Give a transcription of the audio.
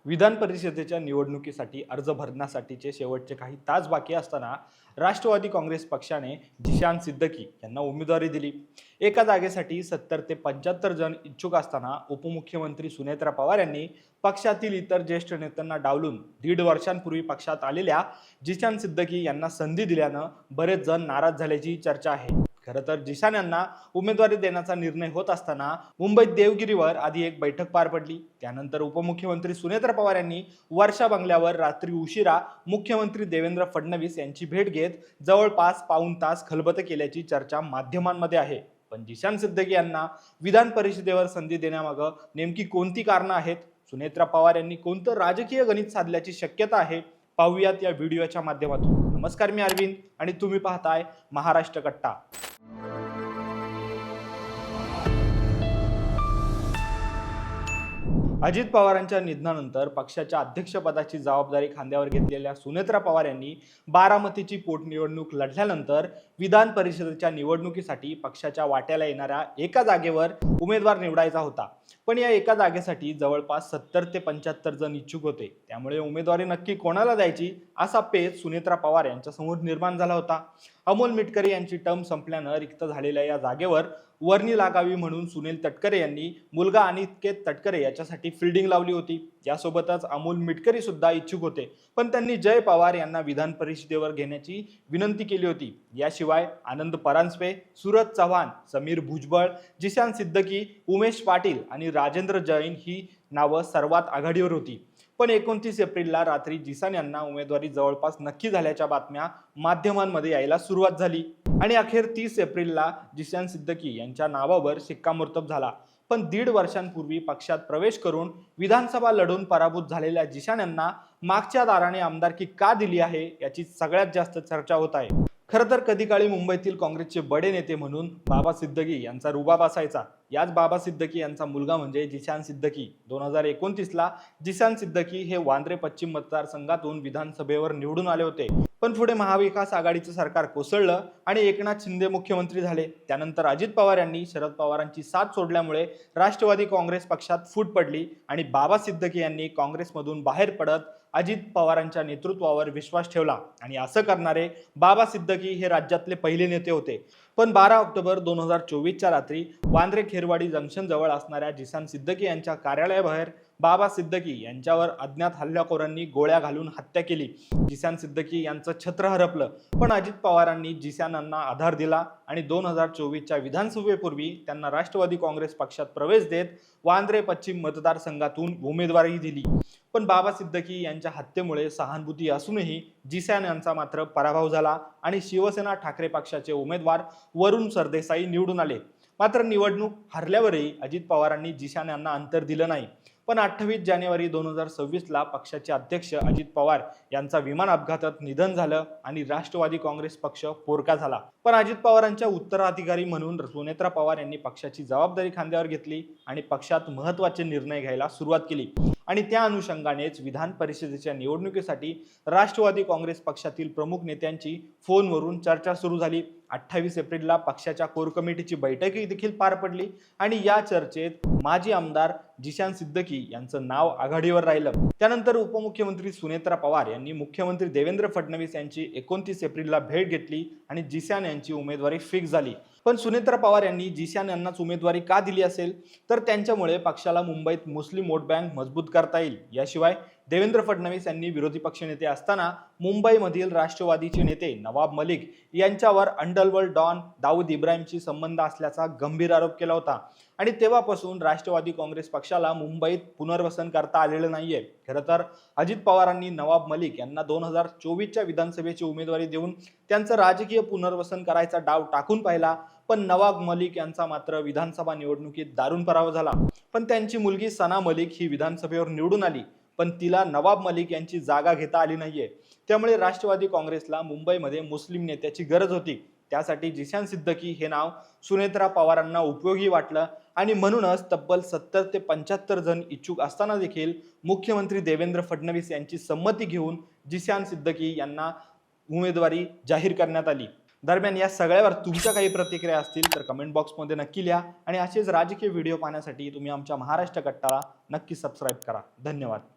विधान परिषदेच्या निवडणुकीसाठी अर्ज भरण्यासाठीचे शेवटचे काही तास बाकी असताना राष्ट्रवादी काँग्रेस पक्षाने जिशान सिद्दकी यांना उमेदवारी दिली। एका जागेसाठी 70 ते 75 जण इच्छुक असताना उपमुख्यमंत्री सुनेत्रा पवार यांनी पक्षातील इतर ज्येष्ठ नेत्यांना डावलून 1.5 वर्षांपूर्वी पक्षात आलेल्या जिशान सिद्दकी यांना संधी दिल्यानं बरेच जण नाराज झाल्याची चर्चा आहे। खरं तर जिशान यांना उमेदवारी देण्याचा निर्णय होत असताना मुंबईत देवगिरीवर आधी एक बैठक पार पडली। त्यानंतर उपमुख्यमंत्री सुनेत्रा पवार यांनी वर्षा बंगल्यावर रात्री उशिरा मुख्यमंत्री देवेंद्र फडणवीस यांची भेट घेत जवळपास पाऊण तास खलबत केल्याची चर्चा माध्यमांमध्ये आहे। पण जिशान सिद्दकी यांना विधान परिषदेवर संधी देण्यामागे नेमकी कोणती कारणं आहेत? सुनेत्रा पवार यांनी कोणतं राजकीय गणित साधल्याची शक्यता आहे? पाहूयात या व्हिडिओच्या माध्यमातून। नमस्कार, मी अरविंद आणि तुम्ही पाहताय महाराष्ट्र कट्टा। अजित पवारांच्या निधनानंतर पक्षाच्या अध्यक्षपदाची जबाबदारी खांद्यावर घेतलेल्या सुनेत्रा पवार यांनी बारामतीची पोटनिवडणूक लढल्यानंतर विधान परिषदेच्या निवडणुकीसाठी पक्षाच्या वाट्याला येणाऱ्या एका जागेवर उमेदवार निवडायचा होता। पण या एका जागेसाठी जवळपास 70 ते 75 जण इच्छुक होते। त्यामुळे उमेदवारी नक्की कोणाला द्यायची असा पेच सुनेत्रा पवार यांच्यासमोर निर्माण झाला होता। अमोल मिटकरी यांची टर्म संपल्यानं रिक्त झालेल्या या जागेवर वर्णी लागावी म्हणून सुनील तटकरे यांनी मुलगा अनिकेत तटकरे याच्यासाठी फिल्डिंग लावली होती। यासोबतच अमोल मिटकरी सुद्धा इच्छुक होते, पण त्यांनी जय पवार यांना विधान परिषदेवर घेण्याची विनंती केली होती। याशिवाय आनंद परांजपे, सूरज चव्हाण, समीर भुजबळ, जिशान सिद्दकी, उमेश पाटील आणि राजेंद्र जैन ही नावं सर्वात आघाडीवर होती। पण 29 एप्रिलला रात्री जिशान यांना उमेदवारी जवळपास नक्की झाल्याच्या बातम्या माध्यमांमध्ये यायला सुरुवात झाली आणि अखेर 30 एप्रिलला जिशान सिद्दकी यांच्या नावावर शिक्कामोर्तब झाला। पण 1.5 वर्षांपूर्वी पक्षात प्रवेश करून विधानसभा लढून पराभूत झालेल्या जिशान यांना मागच्या दाराने आमदारकी का दिली आहे याची सगळ्यात जास्त चर्चा होत आहे। खरं तर कधी काळी मुंबईतील काँग्रेसचे बडे नेते म्हणून बाबा सिद्दकी यांचा रुबाब असायचा। याच बाबा सिद्दकी यांचा मुलगा म्हणजे जिशान सिद्दकी। 2029ला जिशान सिद्दकी हे वांद्रे पश्चिम मतदारसंघातून विधानसभेवर निवडून आले होते। पण पुढे महाविकास आघाडीचं सरकार कोसळलं आणि एकनाथ शिंदे मुख्यमंत्री झाले। त्यानंतर अजित पवार यांनी शरद पवारांची साथ सोडल्यामुळे राष्ट्रवादी काँग्रेस पक्षात फूट पडली आणि बाबा सिद्दकी यांनी काँग्रेसमधून बाहेर पडत अजित पवारांच्या नेतृत्वावर विश्वास ठेवला आणि असं करणारे बाबा सिद्दकी हे राज्यातले पहिले नेते होते। पण 12 ऑक्टोबर 2024च्या रात्री वांद्रे खेरवाडी जंक्शन जवळ असणाऱ्या जिशान सिद्दकी यांच्या कार्यालयाबाहेर बाबा सिद्दकी यांच्यावर अज्ञात हल्लेखोरांनी गोळ्या घालून हत्या केली। जिशान सिद्दकी यांचं छत्र हरपलं, पण अजित पवारांनी जिशानांना आधार दिला आणि 2024च्या विधानसभेपूर्वी त्यांना राष्ट्रवादी काँग्रेस पक्षात प्रवेश देत वांद्रे पश्चिम मतदारसंघातून उमेदवारी दिली। पण बाबा सिद्दकी यांच्या हत्येमुळे सहानुभूती असूनही जिशान यांचा मात्र पराभव झाला आणि शिवसेना ठाकरे पक्षाचे उमेदवार वरुण सरदेसाई निवडून आले। मात्र निवडणूक हरल्यावरही अजित पवारांनी जिशान यांना अंतर दिलं नाही। पण 28 जानेवारी 2026ला पक्षाचे अध्यक्ष अजित पवार यांचा विमान अपघातात निधन झालं आणि राष्ट्रवादी काँग्रेस पक्ष पोरका झाला। पण अजित पवारांच्या उत्तराधिकारी म्हणून सुनेत्रा पवार यांनी पक्षाची जबाबदारी खांद्यावर घेतली आणि पक्षात महत्त्वाचे निर्णय घ्यायला सुरुवात केली आणि त्या अनुषंगानेच विधान परिषदेच्या निवडणुकीसाठी राष्ट्रवादी काँग्रेस पक्षातील प्रमुख नेत्यांची फोनवरून चर्चा सुरू झाली। 28 एप्रिलला पक्षाच्या कोर कमिटीची बैठकही देखील पार पडली आणि या चर्चेत माजी आमदार जिशान सिद्दकी यांचं नाव आघाडीवर राहिलं। त्यानंतर उपमुख्यमंत्री सुनेत्रा पवार यांनी मुख्यमंत्री देवेंद्र फडणवीस यांची 29 एप्रिलला भेट घेतली आणि जिशान यांची उमेदवारी फिक्स झाली। पण सुनेत्रा पवार यांनी जिशान यांनाच उमेदवारी का दिली असेल? तर त्यांच्यामुळे पक्षाला मुंबईत मुस्लिम वोट बँक मजबूत करता येईल। याशिवाय देवेंद्र फडणवीस यांनी विरोधी पक्षनेते असताना मुंबईमधील राष्ट्रवादीचे नेते नवाब मलिक यांच्यावर अंडरवर्ल्ड डॉन दाऊद इब्राहिमशी संबंध असल्याचा गंभीर आरोप केला होता आणि तेव्हापासून राष्ट्रवादी काँग्रेस पक्षाला मुंबईत पुनर्वसन करता आलेलं नाहीये। खरं तर अजित पवारांनी नवाब मलिक यांना 2024च्या विधानसभेची उमेदवारी देऊन त्यांचं राजकीय पुनर्वसन करायचा डाव टाकून पाहिला, पण नवाब मलिक यांचा मात्र विधानसभा निवडणुकीत दारुण पराभव झाला। पण त्यांची मुलगी सना मलिक ही विधानसभेवर निवडून आली, पण तिला नवाब मलिक यांची जागा घेता आली नाहीये। त्यामुळे राष्ट्रवादी काँग्रेसला मुंबईमध्ये मुस्लिम नेत्याची गरज होती। त्यासाठी जिशान सिद्दकी हे नाव सुनेत्रा पवारांना उपयोगी वाटलं आणि म्हणूनच तब्बल 70 ते 75 जण इच्छुक असताना देखील मुख्यमंत्री देवेंद्र फडणवीस यांची संमती घेऊन जिशान सिद्दकी यांना उमेदवारी जाहीर करण्यात आली। दरम्यान या सगळ्यावर तुमच्या काही प्रतिक्रिया असतील तर कमेंट बॉक्समध्ये नक्की लिहा आणि असेच राजकीय व्हिडिओ पाहण्यासाठी तुम्ही आमच्या महाराष्ट्र कट्टाला नक्की सबस्क्राइब करा। धन्यवाद।